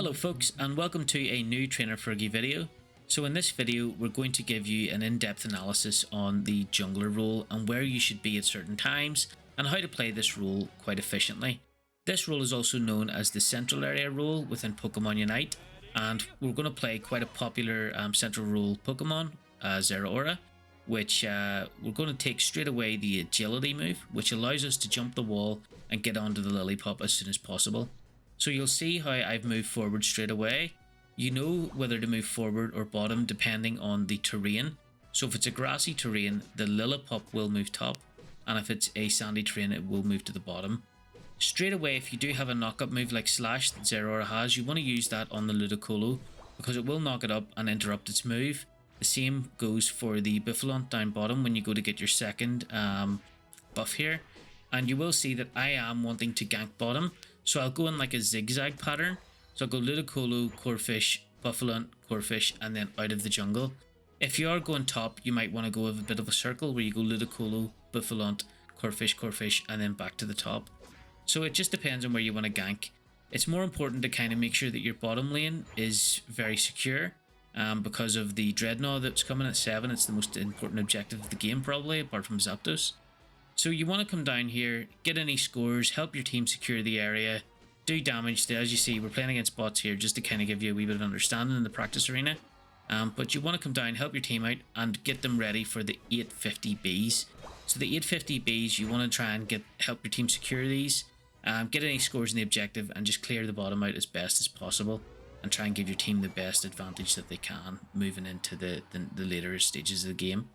Hello folks, and welcome to a new Trainer Fergy video. So in this video we're going to give you an in-depth analysis on the jungler role and where you should be at certain times and how to play this role quite efficiently. This role is also known as the central area role within Pokemon Unite, and we're going to play quite a popular central role Pokemon, Zeraora, which we're going to take straight away the agility move, which allows us to jump the wall and get onto the Lillipup as soon as possible. So you'll see how I've moved forward straight away. You know whether to move forward or bottom depending on the terrain. So if it's a grassy terrain, the Lillipup will move top, and if it's a sandy terrain, it will move to the bottom. Straight away, if you do have a knock-up move like Slash that Zeraora has, you want to use that on the Ludicolo because it will knock it up and interrupt its move. The same goes for the Biffalont down bottom when you go to get your second buff here. And you will see that I am wanting to gank bottom. So I'll go in like a zigzag pattern. So I'll go Ludicolo, Corphish, Biffalont, Corphish, and then out of the jungle. If you are going top, you might want to go with a bit of a circle where you go Ludicolo, Biffalont, Corphish, Corphish, and then back to the top. So it just depends on where you want to gank. It's more important to kind of make sure that your bottom lane is very secure because of the Dreadnought that's coming at 7. It's the most important objective of the game probably, apart from Zapdos. So you want to come down here, get any scores, help your team secure the area, do damage. As you see, we're playing against bots here just to kind of give you a wee bit of understanding in the practice arena. But you want to come down, help your team out, and get them ready for the 850Bs. So the 850Bs, you want to try and help your team secure these, get any scores in the objective, and just clear the bottom out as best as possible, and try and give your team the best advantage that they can moving into the later stages of the game.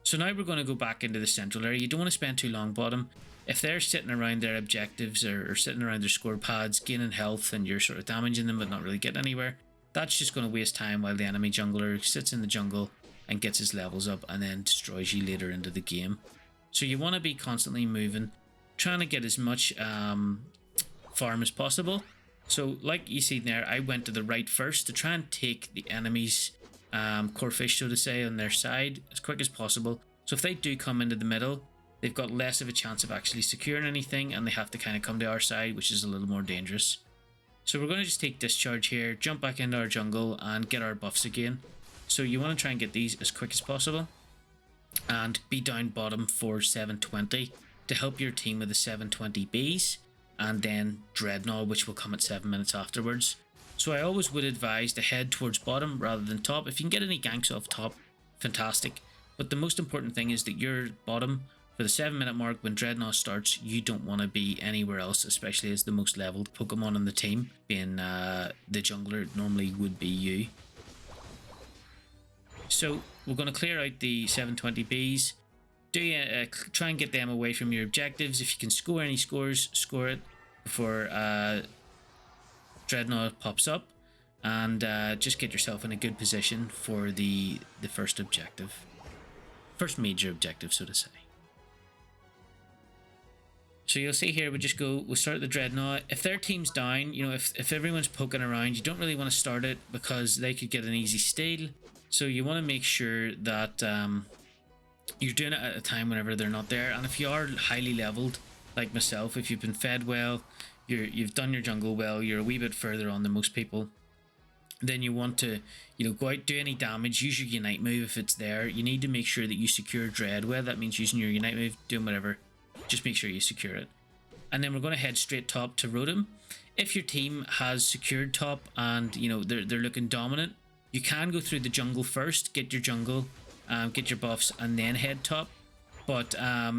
So now we're going to go back into the central area. You don't want to spend too long bottom. If they're sitting around their objectives or sitting around their score pads, gaining health, and you're sort of damaging them but not really getting anywhere, that's just going to waste time while the enemy jungler sits in the jungle and gets his levels up and then destroys you later into the game. So you want to be constantly moving, trying to get as much farm as possible. So like you see there, I went to the right first to try and take the enemy's Corphish, so to say, on their side as quick as possible. So if they do come into the middle, they've got less of a chance of actually securing anything, and they have to kind of come to our side, which is a little more dangerous. So we're going to just take discharge here, jump back into our jungle and get our buffs again. So you want to try and get these as quick as possible and be down bottom for 720 to help your team with the 720Bs, and then Dreadnought, which will come at 7 minutes afterwards. So I always would advise to head towards bottom rather than top. If you can get any ganks off top, fantastic. But the most important thing is that you're bottom for the 7-minute mark. When Dreadnought starts, you don't want to be anywhere else, especially as the most leveled Pokemon on the team, being the jungler normally would be you. So we're going to clear out the 720Bs. Try and get them away from your objectives. If you can score any scores, score it before Dreadnought pops up, and just get yourself in a good position for the first objective, first major objective, so to say. So you'll see here, we'll start the Dreadnought. If their team's down, you know, if everyone's poking around, you don't really want to start it because they could get an easy steal. So you want to make sure that you're doing it at a time whenever they're not there. And if you are highly leveled, like myself, if you've been fed well, you've done your jungle well, you're a wee bit further on than most people, then you want to, you know, go out, do any damage, use your Unite move if it's there. You need to make sure that you secure Dread well. That means using your Unite move, doing whatever, just make sure you secure it. And then we're going to head straight top to Rotom. If your team has secured top and, you know, they're looking dominant, you can go through the jungle first, get your jungle, get your buffs, and then head top. But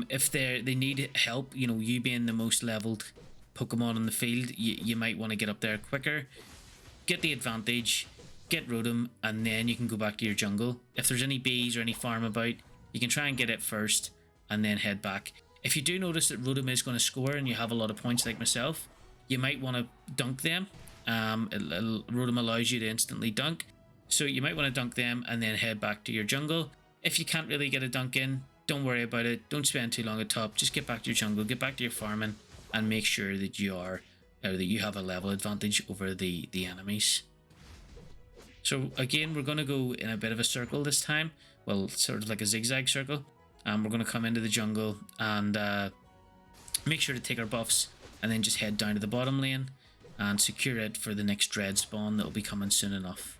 if they need help, you know, you being the most leveled Pokemon on the field, you might want to get up there quicker, get the advantage, get Rotom, and then you can go back to your jungle. If there's any bees or any farm about, you can try and get it first and then head back. If you do notice that Rotom is going to score and you have a lot of points like myself, you might want to dunk them. Rotom allows you to instantly dunk, so you might want to dunk them and then head back to your jungle. If you can't really get a dunk in, don't worry about it, don't spend too long at top, just get back to your jungle, get back to your farming, and make sure that you have a level advantage over the enemies. So again, we're going to go in a bit of a circle this time, well, sort of like a zigzag circle. We're going to come into the jungle and make sure to take our buffs and then just head down to the bottom lane. and secure it for the next dread spawn that will be coming soon enough.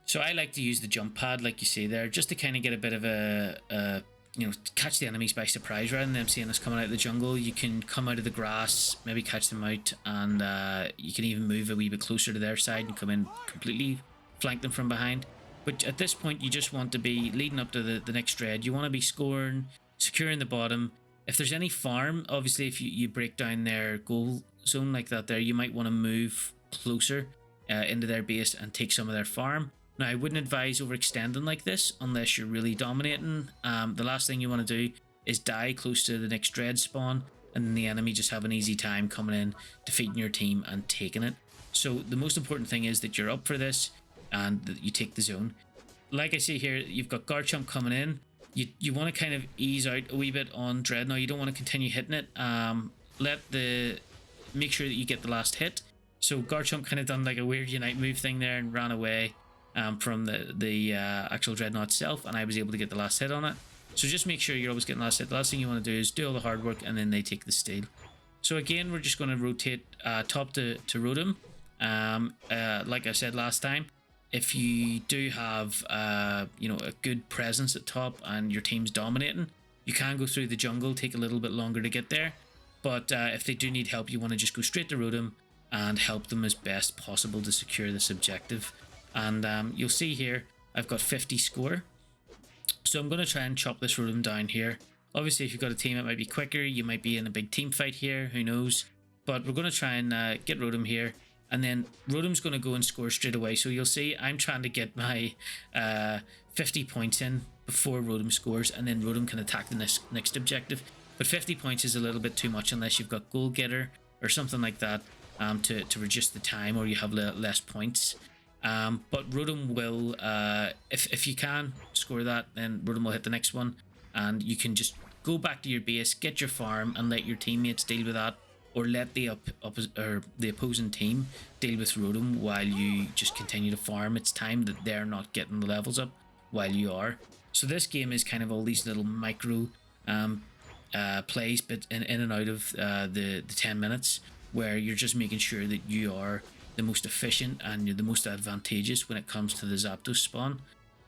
So I like to use the jump pad like you see there, just to kind of get a bit of a you know, catch the enemies by surprise rather than them seeing us coming out of the jungle. You can come out of the grass, maybe catch them out, and you can even move a wee bit closer to their side and come in completely, flank them from behind. But at this point, you just want to be leading up to the next dread. You want to be scoring, securing the bottom. If there's any farm, obviously if you break down their goal zone like that there, you might want to move closer into their base and take some of their farm. Now, I wouldn't advise overextending like this unless you're really dominating. The last thing you want to do is die close to the next dread spawn, and then the enemy just have an easy time coming in, defeating your team and taking it. So the most important thing is that you're up for this and that you take the zone. Like I see here, you've got Garchomp coming in. You want to kind of ease out a wee bit on Dreadnought. You don't want to continue hitting it. Make sure that you get the last hit. So Garchomp kind of done like a weird Unite move thing there and ran away from the actual Dreadnought itself, and I was able to get the last hit on it. So just make sure you're always getting the last hit. The last thing you want to do is do all the hard work, and then they take the steal. So again, we're just going to rotate top to Rotom. Like I said last time, if you do have you know, a good presence at top and your team's dominating, you can go through the jungle, take a little bit longer to get there. But if they do need help, you want to just go straight to Rotom and help them as best possible to secure this objective. And you'll see here, I've got 50 score. So I'm going to try and chop this Rotom down here. Obviously, if you've got a team, it might be quicker. You might be in a big team fight here. Who knows? But we're going to try and get Rotom here. And then Rotom's going to go and score straight away. So you'll see I'm trying to get my 50 points in before Rotom scores. And then Rotom can attack the next objective. But 50 points is a little bit too much unless you've got Goal Getter or something like that to reduce the time, or you have less points. But Rotom will, if you can score that, then Rotom will hit the next one, and you can just go back to your base, get your farm, and let your teammates deal with that, or let the opposing team deal with Rotom while you just continue to farm. It's time that they're not getting the levels up while you are. So this game is kind of all these little micro plays, but in and out of the 10 minutes, where you're just making sure that you are the most efficient and you're the most advantageous when it comes to the Zapdos spawn.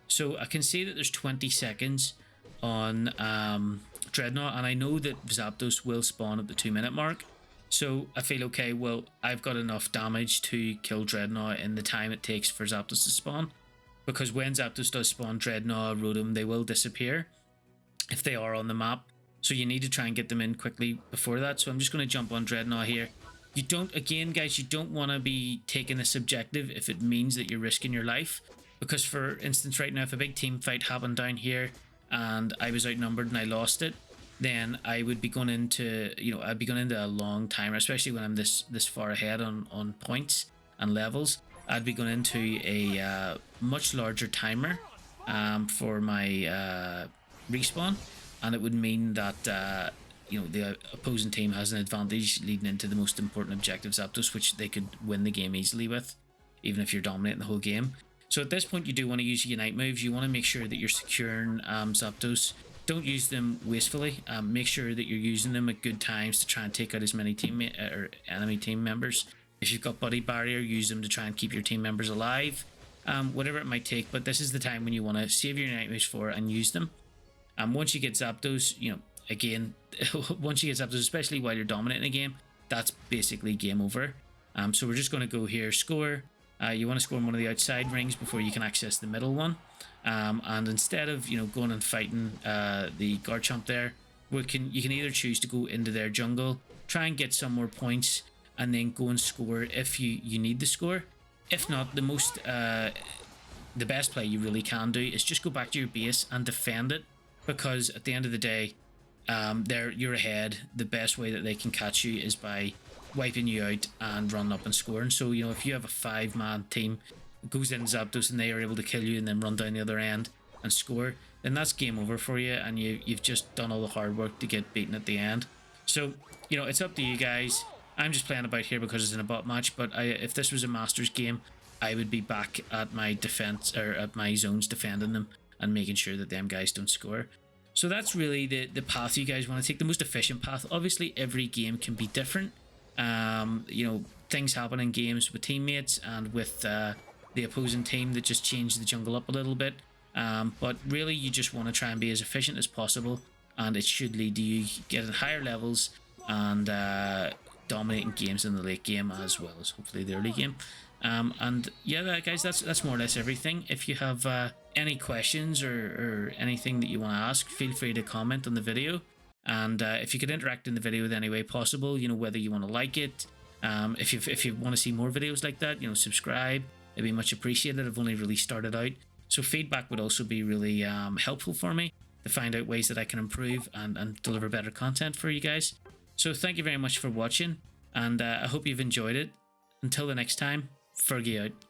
So I can see that there's 20 seconds on Dreadnought, and I know that Zapdos will spawn at the 2-minute mark. So I feel, okay, well, I've got enough damage to kill Dreadnought in the time it takes for Zapdos to spawn. Because when Zapdos does spawn, Dreadnought, Rotom, they will disappear if they are on the map. So you need to try and get them in quickly before that. So I'm just going to jump on Dreadnought here. You don't, again guys, you don't want to be taking this objective if it means that you're risking your life. Because for instance right now, if a big team fight happened down here and I was outnumbered and I lost it, then I would be going into, you know, I'd be going into a long timer, especially when I'm this far ahead on points and levels. I'd be going into a much larger timer for my respawn, and it would mean that you know, the opposing team has an advantage leading into the most important objective, Zapdos, which they could win the game easily with, even if you're dominating the whole game. So at this point, you do want to use Unite moves. You want to make sure that you're securing Zapdos. Don't use them wastefully. Make sure that you're using them at good times to try and take out as many or enemy team members. If you've got Buddy Barrier, use them to try and keep your team members alive. Whatever it might take, but this is the time when you want to save your Unite moves for and use them. Once you get Zapdos, you know, again, once you get Zapdos, especially while you're dominating a game, that's basically game over. So we're just going to go here, score. You want to score in one of the outside rings before you can access the middle one. And instead of, you know, going and fighting the Garchomp there, you can either choose to go into their jungle, try and get some more points, and then go and score if you need the score. If not, the best play you really can do is just go back to your base and defend it, because at the end of the day, you're ahead. The best way that they can catch you is by wiping you out and running up and scoring. So, you know, if you have a 5-man team that goes in Zapdos and they are able to kill you and then run down the other end and score, then that's game over for you, and you've just done all the hard work to get beaten at the end. So, you know, it's up to you guys. I'm just playing about here because it's in a bot match, but if this was a Masters game, I would be back at my defense, or at my zones, defending them and making sure that them guys don't score. So that's really the path you guys want to take, the most efficient path. Obviously, every game can be different. You know, things happen in games with teammates and with the opposing team that just change the jungle up a little bit. But really, you just want to try and be as efficient as possible, and it should lead to you getting higher levels and dominating games in the late game as well as hopefully the early game. And yeah, guys, that's more or less everything. If you have any questions or anything that you want to ask, feel free to comment on the video. And if you could interact in the video in any way possible, you know, whether you want to like it, if you want to see more videos like that, you know, subscribe. It'd be much appreciated. I've only really started out, so feedback would also be really helpful for me to find out ways that I can improve and deliver better content for you guys. So thank you very much for watching, and I hope you've enjoyed it. Until the next time, Fergy out.